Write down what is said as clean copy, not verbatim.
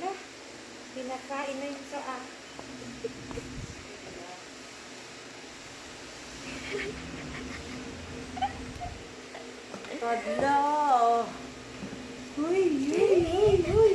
Hala, pinakain na yung saa. Kadla. Uy, uy, uy, uy.